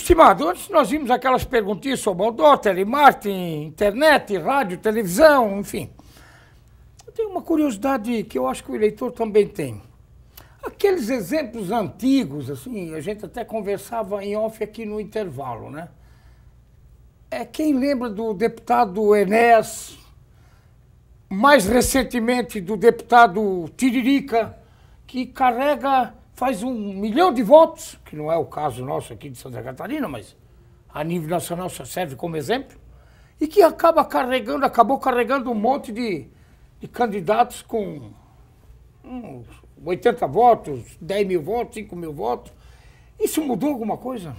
Estimado, antes nós vimos aquelas perguntinhas sobre outdoor, telemarketing, internet, rádio, televisão, enfim. Eu tenho uma curiosidade que eu acho que o eleitor também tem. Aqueles exemplos antigos, assim, a gente até conversava em off aqui no intervalo, né? Quem lembra do deputado Enéas, mais recentemente do deputado Tiririca, que faz 1 milhão de votos, que não é o caso nosso aqui de Santa Catarina, mas a nível nacional só serve como exemplo, e que acabou carregando um monte de candidatos com 80 votos, 10 mil votos, 5 mil votos. Isso mudou alguma coisa?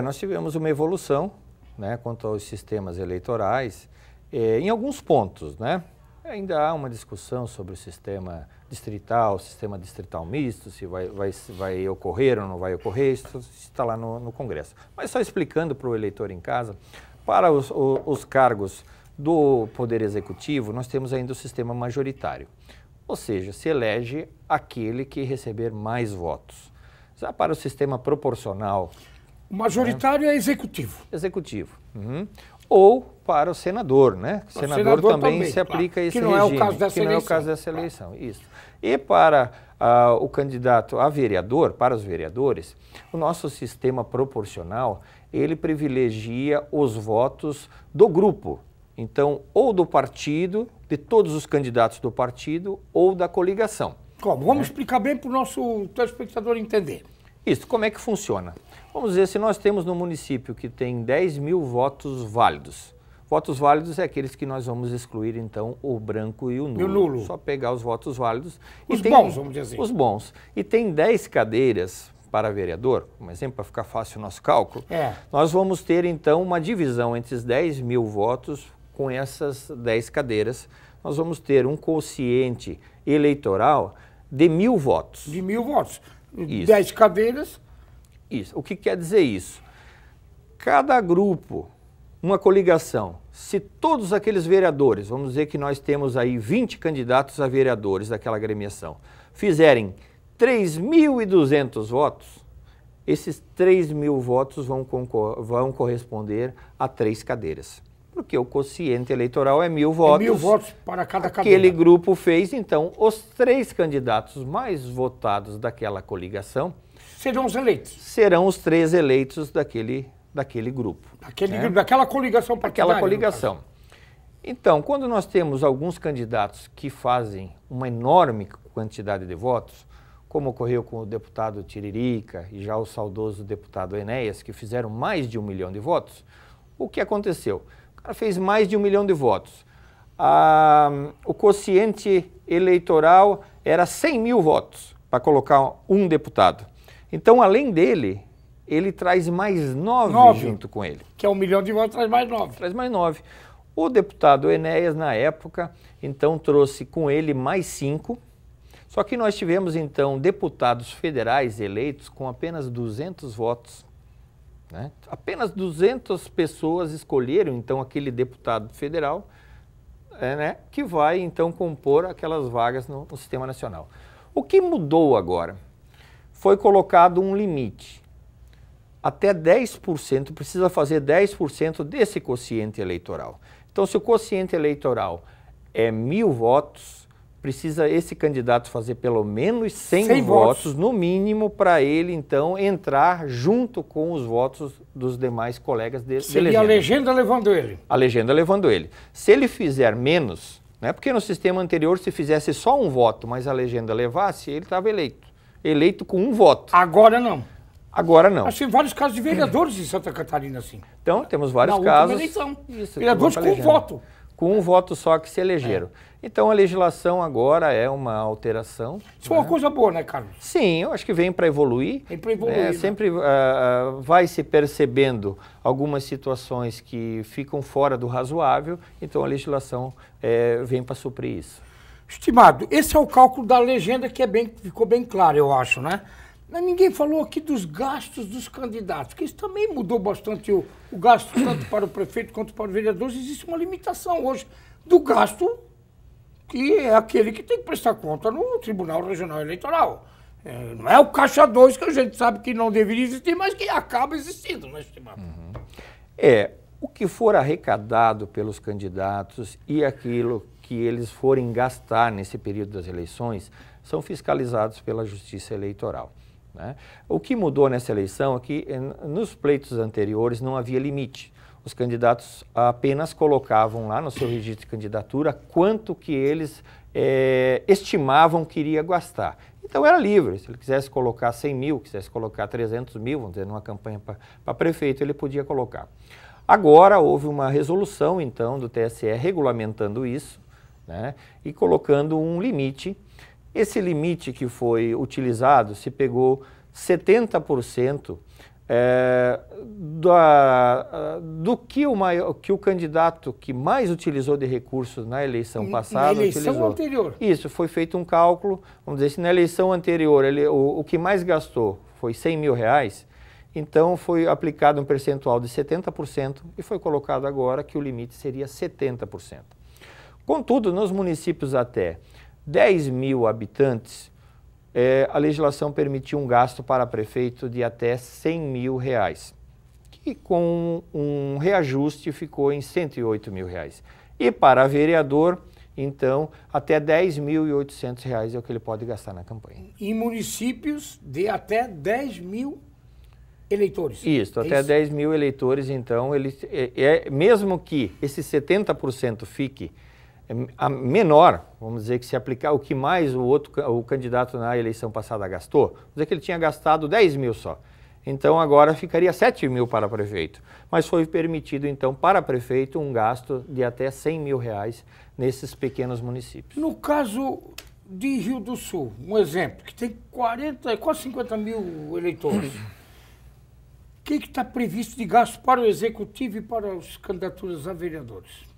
Nós tivemos uma evolução, né, quanto aos sistemas eleitorais, em alguns pontos, né? Ainda há uma discussão sobre o sistema distrital misto, se vai ocorrer ou não vai ocorrer, isso está lá no Congresso. Mas só explicando para o eleitor em casa, para os cargos do Poder Executivo, nós temos ainda o sistema majoritário, ou seja, se elege aquele que receber mais votos. Já para o sistema proporcional... O majoritário é executivo. Executivo. Uhum. Ou para o senador, né? O senador também se aplica a esse regime. Que não é o caso dessa eleição. Que não é o caso dessa eleição, isso. E para o candidato a vereador, para os vereadores, o nosso sistema proporcional, ele privilegia os votos do grupo. Então, ou do partido, de todos os candidatos do partido, ou da coligação. Como? Vamos explicar bem para o nosso telespectador entender. Isso, como é que funciona? Vamos dizer, se nós temos no município que tem 10 mil votos válidos. Votos válidos é aqueles que nós vamos excluir, então, o branco e o nulo. E o nulo. Só pegar os votos válidos. Os bons, vamos dizer assim. Os bons. E tem 10 cadeiras para vereador, um exemplo para ficar fácil o nosso cálculo. Nós vamos ter, então, uma divisão entre os 10 mil votos com essas 10 cadeiras. Nós vamos ter um quociente eleitoral de 1.000 votos. De 1.000 votos. Isso. 10 cadeiras. Isso. O que quer dizer isso? Cada grupo, uma coligação, se todos aqueles vereadores, vamos dizer que nós temos aí 20 candidatos a vereadores daquela agremiação, fizerem 3.200 votos, esses 3.000 votos vão corresponder a 3 cadeiras. Porque o quociente eleitoral é 1.000 votos. 1.000 votos para cada cadeira. Aquele grupo fez, então, os 3 candidatos mais votados daquela coligação serão os eleitos. Serão os 3 eleitos daquele grupo. Daquela coligação partidária. Aquela coligação. Então, quando nós temos alguns candidatos que fazem uma enorme quantidade de votos, como ocorreu com o deputado Tiririca e já o saudoso deputado Enéas, que fizeram mais de 1 milhão de votos, o que aconteceu? O cara fez mais de 1 milhão de votos. O quociente eleitoral era 100.000 votos para colocar um deputado. Então, além dele, ele traz mais 9 junto com ele. Que é 1 milhão de votos, traz mais 9. Traz mais 9. O deputado Enéas, na época, então trouxe com ele mais 5. Só que nós tivemos, então, deputados federais eleitos com apenas 200 votos. Né? Apenas 200 pessoas escolheram, então, aquele deputado federal, né, que vai, então, compor aquelas vagas no Sistema Nacional. O que mudou agora? Foi colocado um limite. Até 10%, precisa fazer 10% desse quociente eleitoral. Então, se o quociente eleitoral é 1.000 votos, precisa esse candidato fazer pelo menos 100 votos, no mínimo, para ele, então, entrar junto com os votos dos demais colegas de legenda. Seria a legenda levando ele. A legenda levando ele. Se ele fizer menos, né, porque no sistema anterior, se fizesse só um voto, mas a legenda levasse, ele estava eleito. Eleito com 1 voto. Agora não. Agora não. Nós temos vários casos de vereadores em Santa Catarina, assim. Então, temos vários casos. Eleição. Isso, vereadores com 1 voto. Com 1 voto só que se elegeram. Então, a legislação agora é uma alteração. Isso é uma coisa boa, né, Carlos? Sim, eu acho que vem para evoluir. Vem para evoluir. Né? Sempre vai se percebendo algumas situações que ficam fora do razoável, então a legislação vem para suprir isso. Estimado, esse é o cálculo da legenda que ficou bem claro, eu acho, né? Mas ninguém falou aqui dos gastos dos candidatos, que isso também mudou bastante o gasto, tanto para o prefeito quanto para os vereadores. Existe uma limitação hoje do gasto, que é aquele que tem que prestar conta no Tribunal Regional Eleitoral. Não é o Caixa 2 que a gente sabe que não deveria existir, mas que acaba existindo, né, estimado? O que for arrecadado pelos candidatos e aquilo que eles forem gastar nesse período das eleições são fiscalizados pela Justiça Eleitoral, né? O que mudou nessa eleição é que nos pleitos anteriores não havia limite. Os candidatos apenas colocavam lá no seu registro de candidatura quanto que eles estimavam que iria gastar. Então era livre, se ele quisesse colocar 100 mil, quisesse colocar 300 mil, vamos dizer, numa campanha para prefeito, ele podia colocar. Agora houve uma resolução, então, do TSE regulamentando isso, né, e colocando um limite. Esse limite que foi utilizado, se pegou 70% do que o candidato que mais utilizou de recursos na eleição passada na eleição utilizou. Anterior. Isso, foi feito um cálculo, vamos dizer, se na eleição anterior o que mais gastou foi 100 mil reais, então foi aplicado um percentual de 70% e foi colocado agora que o limite seria 70%. Contudo, nos municípios até 10 mil habitantes, a legislação permitiu um gasto para prefeito de até 100 mil reais, que com um reajuste ficou em 108 mil reais. E para vereador, então, até 10.800 reais é o que ele pode gastar na campanha. Em municípios de até 10 mil eleitores. Isso, até 10 mil eleitores, então, mesmo que esse 70% fique menor, vamos dizer que se aplicar o que mais o candidato na eleição passada gastou, vamos dizer que ele tinha gastado 10 mil só. Então agora ficaria 7 mil para prefeito. Mas foi permitido então para prefeito um gasto de até 100 mil reais nesses pequenos municípios. No caso de Rio do Sul, um exemplo, que tem quase 50 mil eleitores, o que está previsto de gasto para o executivo e para as candidaturas a vereadores?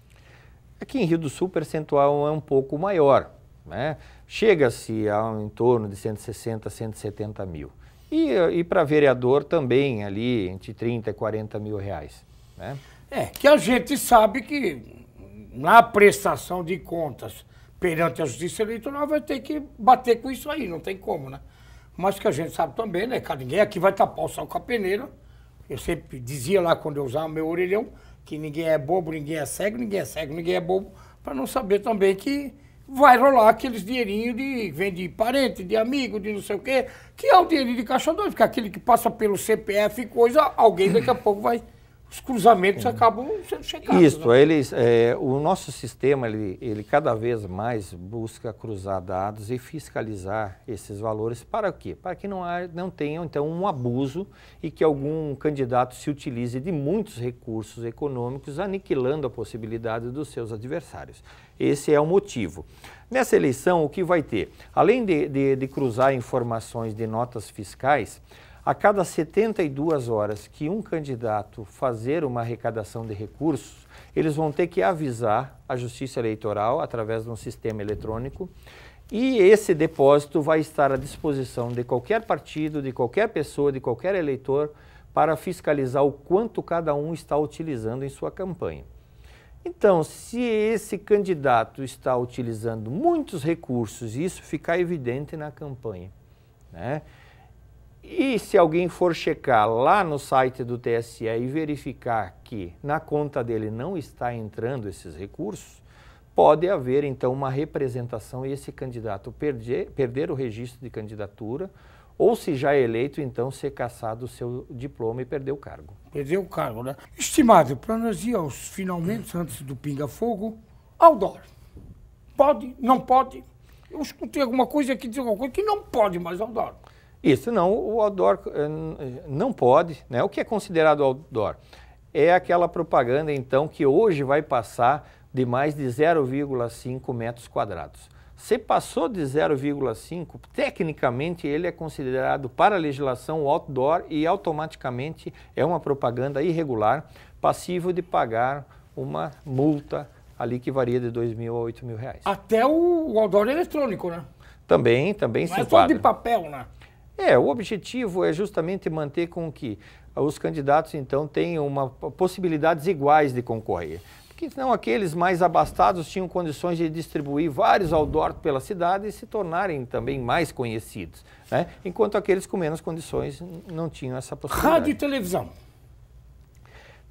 Aqui em Rio do Sul o percentual é um pouco maior, né? Chega-se a em torno de 160, 170 mil. E para vereador também ali entre 30 e 40 mil reais, né? Que a gente sabe que na prestação de contas perante a Justiça Eleitoral vai ter que bater com isso aí, não tem como, né? Mas que a gente sabe também, né, cara, ninguém aqui vai tapar o sol com a peneira. Eu sempre dizia lá quando eu usava meu orelhão, que ninguém é bobo, ninguém é cego, ninguém é bobo, para não saber também que vai rolar aqueles dinheirinhos vem de parente, de amigo, de não sei o quê, que é o dinheirinho de Caixa 2, porque aquele que passa pelo CPF e coisa, alguém daqui a pouco vai... Os cruzamentos acabam sendo checados. Isso, né? O nosso sistema, ele cada vez mais busca cruzar dados e fiscalizar esses valores para o quê? Para que não tenha, então, um abuso e que algum candidato se utilize de muitos recursos econômicos, aniquilando a possibilidade dos seus adversários. Esse é o motivo. Nessa eleição, o que vai ter? Além de cruzar informações de notas fiscais, a cada 72 horas que um candidato fazer uma arrecadação de recursos, eles vão ter que avisar a Justiça Eleitoral através de um sistema eletrônico e esse depósito vai estar à disposição de qualquer partido, de qualquer pessoa, de qualquer eleitor para fiscalizar o quanto cada um está utilizando em sua campanha. Então, se esse candidato está utilizando muitos recursos e isso ficar evidente na campanha, né? E se alguém for checar lá no site do TSE e verificar que na conta dele não está entrando esses recursos, pode haver então uma representação e esse candidato perder o registro de candidatura ou, se já é eleito, então ser cassado o seu diploma e perder o cargo. Perder o cargo, né? Estimado, para nós ir aos finalmente, antes do pinga-fogo, outdoor. Pode? Não pode? Eu escutei alguma coisa aqui, dizer alguma coisa que não pode mais outdoor. Isso, não, o outdoor não pode, né? O que é considerado outdoor? É aquela propaganda, então, que hoje vai passar de mais de 0,5 metros quadrados. Se passou de 0,5, tecnicamente ele é considerado, para a legislação, outdoor e automaticamente é uma propaganda irregular, passível de pagar uma multa ali que varia de 2 mil a 8 mil reais. Até o outdoor eletrônico, né? Também se enquadra. Não é só de papel, né? O objetivo é justamente manter com que os candidatos, então, tenham possibilidades iguais de concorrer. Porque que não aqueles mais abastados tinham condições de distribuir vários outdoors pela cidade e se tornarem também mais conhecidos, né? Enquanto aqueles com menos condições não tinham essa possibilidade. Rádio e televisão.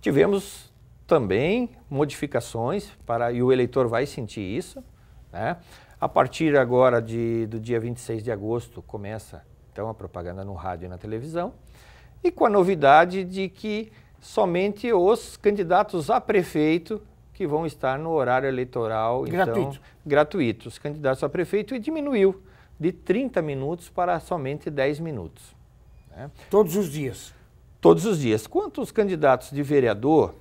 Tivemos também modificações, e o eleitor vai sentir isso, né? A partir agora do dia 26 de agosto começa então a propaganda no rádio e na televisão, e com a novidade de que somente os candidatos a prefeito que vão estar no horário eleitoral gratuito. Os candidatos a prefeito, e diminuiu de 30 minutos para somente 10 minutos. Né? Todos os dias? Todos os dias. Quanto aos candidatos de vereador,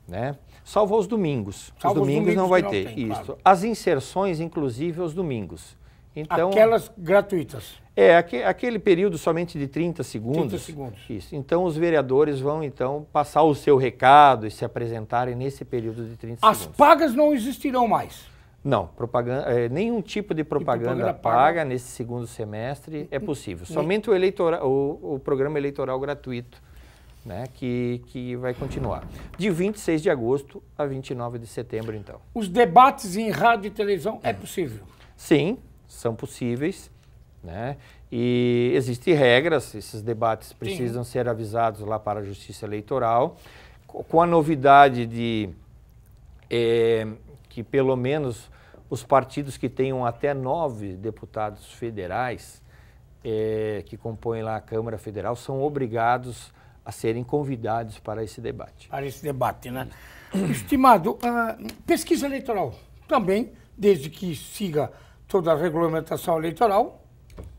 né? Salvo aos domingos. Os domingos não vai ter. Tem, isso. Claro. As inserções, inclusive, aos domingos. Então, aquelas gratuitas. Aquele período somente de 30 segundos. 30 segundos. Isso. Então, os vereadores vão, então, passar o seu recado e se apresentarem nesse período de 30 segundos. As pagas não existirão mais? Não. Nenhum tipo de propaganda paga nesse segundo semestre é possível. Somente o programa eleitoral gratuito, né, que vai continuar. De 26 de agosto a 29 de setembro, então. Os debates em rádio e televisão é possível? Sim, são possíveis, né? E existem regras, esses debates precisam ser avisados lá para a Justiça Eleitoral, com a novidade de que pelo menos os partidos que tenham até 9 deputados federais, que compõem lá a Câmara Federal, são obrigados a serem convidados para esse debate. Para esse debate, né? Estimado, pesquisa eleitoral também, desde que siga toda a regulamentação eleitoral.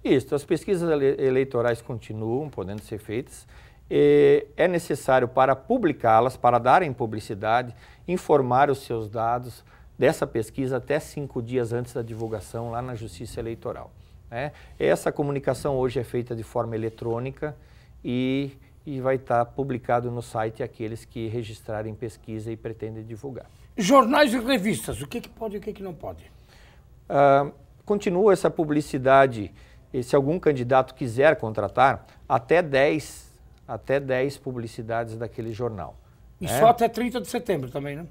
Isso, as pesquisas eleitorais continuam podendo ser feitas. É necessário, para publicá-las, para darem publicidade, informar os seus dados dessa pesquisa até 5 dias antes da divulgação lá na Justiça Eleitoral, né? Essa comunicação hoje é feita de forma eletrônica e vai estar publicado no site aqueles que registrarem pesquisa e pretendem divulgar. Jornais e revistas, o que pode e o que não pode? Continua essa publicidade, e se algum candidato quiser contratar, até 10 publicidades daquele jornal. E só até 30 de setembro também, né?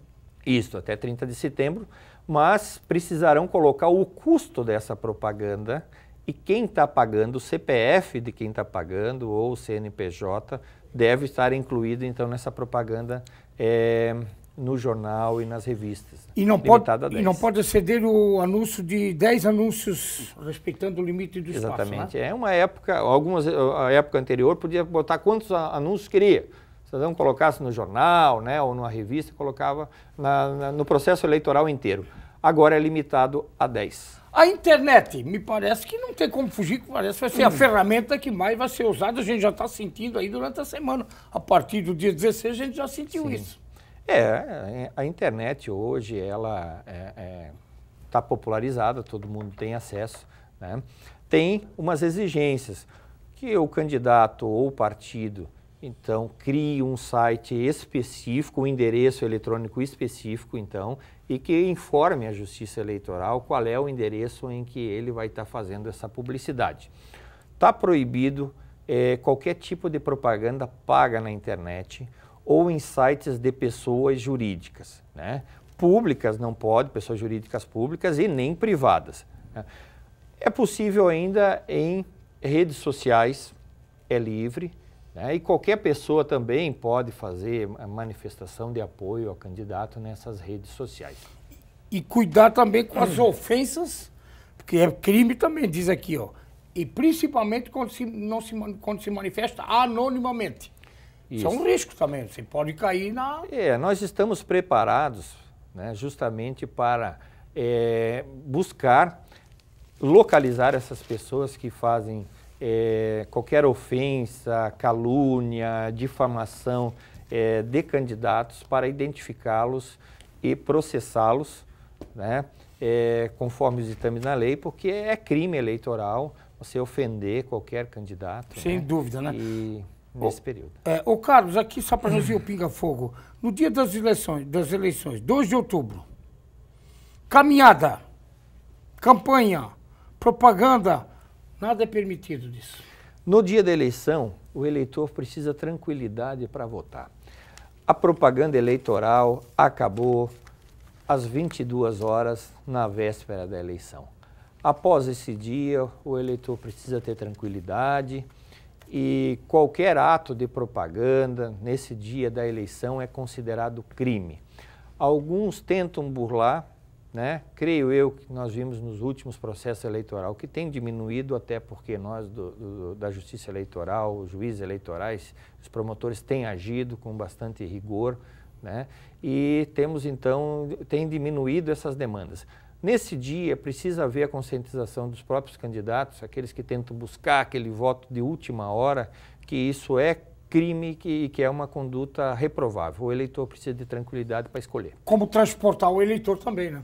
Isso, até 30 de setembro, mas precisarão colocar o custo dessa propaganda e quem está pagando, o CPF de quem está pagando ou o CNPJ deve estar incluído então nessa propaganda no jornal e nas revistas. E não pode exceder o anúncio de 10 anúncios, respeitando o limite do espaço. Exatamente. Né? Uma época, a época anterior, podia botar quantos anúncios queria. O cidadão colocasse no jornal, né, ou numa revista, colocava no processo eleitoral inteiro. Agora é limitado a 10. A internet, me parece que não tem como fugir, parece que vai ser a ferramenta que mais vai ser usada. A gente já está sentindo aí durante a semana. A partir do dia 16 a gente já sentiu isso. A internet hoje, ela está popularizada, todo mundo tem acesso, né? Tem umas exigências, que o candidato ou o partido, então, crie um site específico, um endereço eletrônico específico, então, e que informe a Justiça Eleitoral qual é o endereço em que ele vai estar fazendo essa publicidade. Está proibido qualquer tipo de propaganda paga na internet, ou em sites de pessoas jurídicas, né? Públicas não pode, pessoas jurídicas públicas, e nem privadas, né? É possível ainda em redes sociais, é livre, né? E qualquer pessoa também pode fazer a manifestação de apoio ao candidato nessas redes sociais. E cuidar também com as ofensas, porque é crime também, diz aqui, ó. E principalmente quando se manifesta anonimamente. Isso é um risco também, você pode cair na... Nós estamos preparados, né, justamente para buscar localizar essas pessoas que fazem qualquer ofensa, calúnia, difamação de candidatos, para identificá-los e processá-los, né, conforme os ditames da lei, porque é crime eleitoral você ofender qualquer candidato. Sem dúvida, né? Nesse período. Carlos, aqui só para nós ver o pinga-fogo. No dia das eleições, 2 de outubro, caminhada, campanha, propaganda, nada é permitido disso. No dia da eleição, o eleitor precisa tranquilidade para votar. A propaganda eleitoral acabou, às 22 horas, na véspera da eleição. Após esse dia, o eleitor precisa ter tranquilidade e qualquer ato de propaganda nesse dia da eleição é considerado crime. Alguns tentam burlar, né? Creio eu que nós vimos nos últimos processos eleitorais que tem diminuído, até porque nós da Justiça Eleitoral, os juízes eleitorais, os promotores têm agido com bastante rigor, né? E temos então, tem diminuído essas demandas. Nesse dia precisa haver a conscientização dos próprios candidatos, aqueles que tentam buscar aquele voto de última hora, que isso é crime, que é uma conduta reprovável. O eleitor precisa de tranquilidade para escolher. Como transportar o eleitor também, né?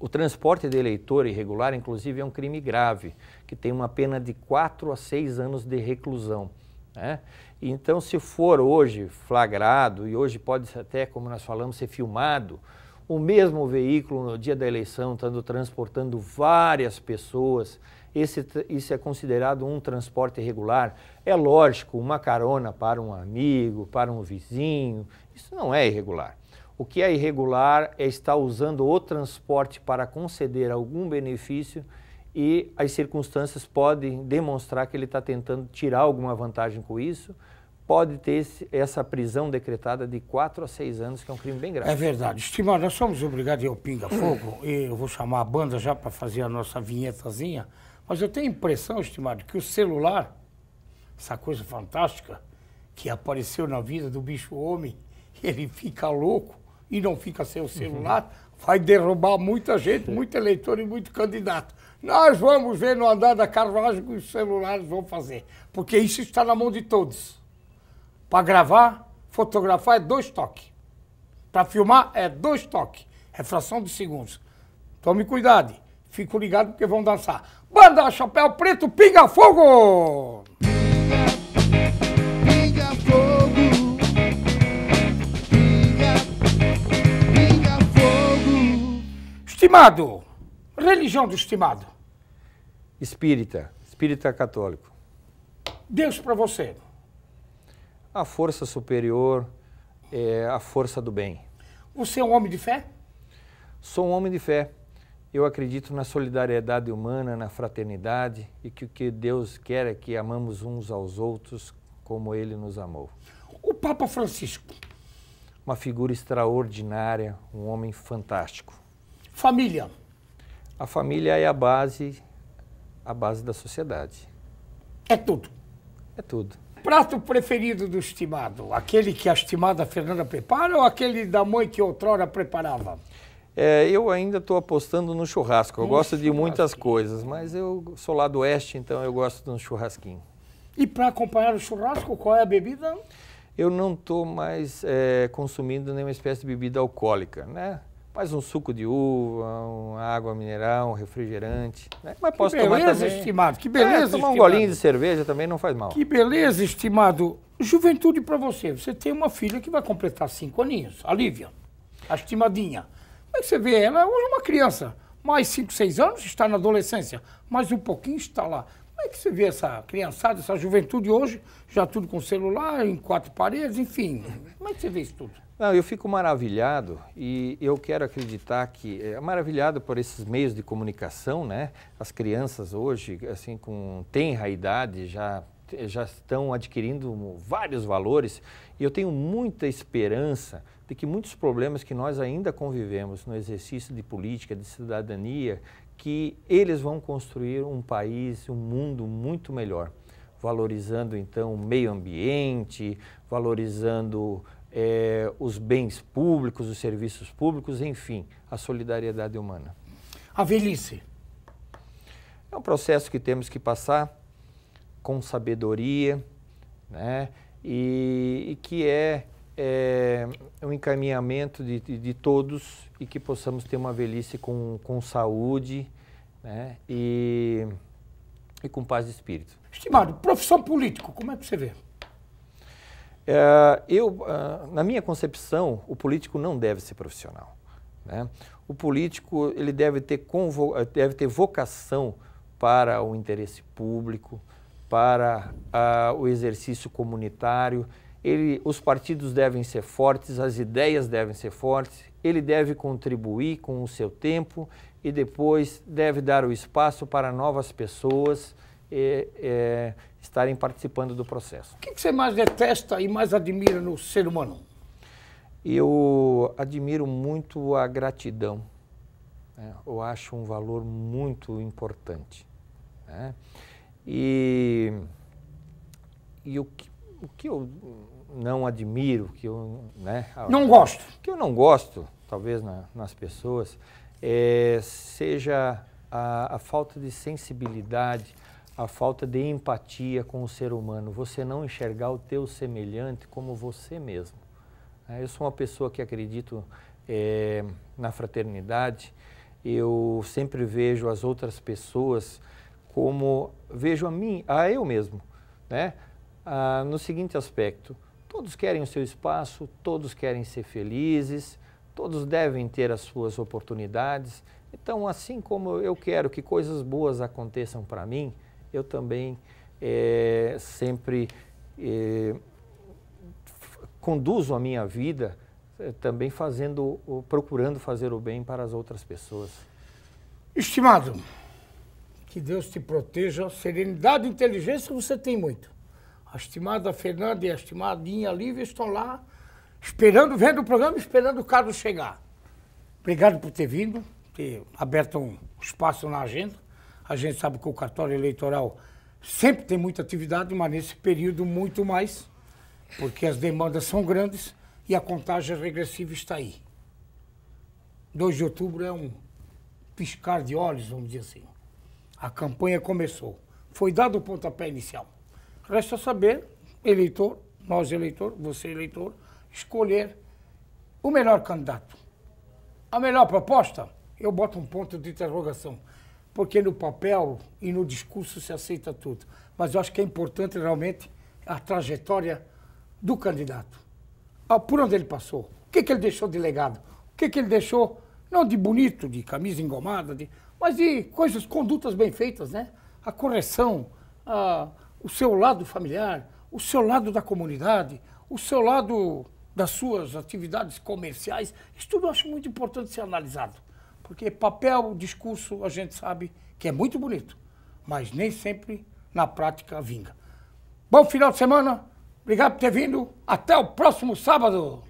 O transporte de eleitor irregular, inclusive, é um crime grave, que tem uma pena de 4 a 6 anos de reclusão, né? Então, se for hoje flagrado, e hoje pode até, como nós falamos, ser filmado, o mesmo veículo no dia da eleição estando transportando várias pessoas, isso é considerado um transporte irregular. É lógico, uma carona para um amigo, para um vizinho, isso não é irregular. O que é irregular é estar usando o transporte para conceder algum benefício e as circunstâncias podem demonstrar que ele está tentando tirar alguma vantagem com isso. Pode ter essa prisão decretada de 4 a 6 anos, que é um crime bem grave. É verdade. Estimado, nós somos obrigados a ir ao Pinga Fogo, e eu vou chamar a banda já para fazer a nossa vinhetazinha, mas eu tenho a impressão, estimado, que o celular, essa coisa fantástica, que apareceu na vida do bicho homem, ele fica louco e não fica sem o celular, vai derrubar muita gente, muito eleitor e muito candidato. Nós vamos ver no andar da carruagem o que os celulares vão fazer, porque isso está na mão de todos. Para gravar, fotografar é 2 toques. Para filmar é 2 toques. É fração de segundos. Tome cuidado. Fico ligado porque vão dançar. Banda Chapéu Preto, Pinga Fogo! Pinga fogo, pinga fogo. Estimado, religião do estimado. Espírita católico. Deus para você. A força superior é a força do bem. Você é um homem de fé? Sou um homem de fé. Eu acredito na solidariedade humana, na fraternidade e que o que Deus quer é que amamos uns aos outros como Ele nos amou. O Papa Francisco. Uma figura extraordinária, um homem fantástico. Família. A família é a base da sociedade. É tudo. É tudo. Prato preferido do estimado? Aquele que a estimada Fernanda prepara ou aquele da mãe que outrora preparava? Eu ainda estou apostando no churrasco. Eu gosto de muitas coisas, mas eu sou lá do oeste, então eu gosto de um churrasquinho. E para acompanhar o churrasco, qual é a bebida? Eu não estou mais consumindo nenhuma espécie de bebida alcoólica, né? Mais um suco de uva, uma água mineral, um refrigerante, né? Mas posso tomar também. Que beleza, estimado, que beleza, tomar um estimado. golinho de cerveja também não faz mal. Que beleza, estimado. Juventude para você. Você tem uma filha que vai completar 5 aninhos, a Lívia, a estimadinha. Como é que você vê ela? Hoje é uma criança, mais 5, 6 anos, está na adolescência, mais um pouquinho está lá. Como é que você vê essa criançada, essa juventude hoje, já tudo com celular, em 4 paredes, enfim. Como é que você vê isso tudo? Não, eu fico maravilhado e eu quero acreditar que maravilhado por esses meios de comunicação, né? As crianças hoje, assim, com tenra idade, já estão adquirindo vários valores e eu tenho muita esperança de que muitos problemas que nós ainda convivemos no exercício de política, de cidadania, que eles vão construir um país, um mundo muito melhor, valorizando então o meio ambiente, valorizando os bens públicos, os serviços públicos, enfim, a solidariedade humana. A velhice. É um processo que temos que passar com sabedoria, né? E que é um encaminhamento de todos e que possamos ter uma velhice com saúde, né? E com paz de espírito. Estimado, profissão político, como é que você vê? Na minha concepção, o político não deve ser profissional, né? O político ele deve ter vocação para o interesse público, para o exercício comunitário. Os partidos devem ser fortes, as ideias devem ser fortes ele deve contribuir com o seu tempo e depois deve dar o espaço para novas pessoas estarem participando do processo. O que você mais detesta e mais admira no ser humano? Eu admiro muito a gratidão, né? Eu acho um valor muito importante, né? E o que eu não admiro, que eu, né, Não gosto. que eu não gosto, talvez nas pessoas, seja a falta de sensibilidade, a falta de empatia com o ser humano, você não enxergar o teu semelhante como você mesmo. Eu sou uma pessoa que acredito na fraternidade, eu sempre vejo as outras pessoas como vejo a eu mesmo, né? No seguinte aspecto, todos querem o seu espaço, todos querem ser felizes, todos devem ter as suas oportunidades. Então, assim como eu quero que coisas boas aconteçam para mim, eu também sempre conduzo a minha vida também procurando fazer o bem para as outras pessoas. Estimado, que Deus te proteja. Serenidade e inteligência você tem muito. A estimada Fernanda e a estimadinha Lívia estão lá esperando, vendo o programa, esperando o Carlos chegar. Obrigado por ter vindo, ter aberto um espaço na agenda. A gente sabe que o cartório eleitoral sempre tem muita atividade, mas nesse período muito mais, porque as demandas são grandes e a contagem regressiva está aí. 2 de outubro é um piscar de olhos, vamos dizer assim. A campanha começou. Foi dado o pontapé inicial. Resta saber, eleitor, nós eleitor, você eleitor, escolher o melhor candidato. A melhor proposta, eu boto um ponto de interrogação, porque no papel e no discurso se aceita tudo. Mas eu acho que é importante realmente a trajetória do candidato. Por onde ele passou, o que ele deixou de legado, o que ele deixou, não de bonito, de camisa engomada, mas de coisas, condutas bem feitas, né? A correção, o seu lado familiar, o seu lado da comunidade, o seu lado das suas atividades comerciais. Isso tudo eu acho muito importante ser analisado. Porque papel, discurso, a gente sabe que é muito bonito, mas nem sempre na prática vinga. Bom final de semana, obrigado por ter vindo, até o próximo sábado.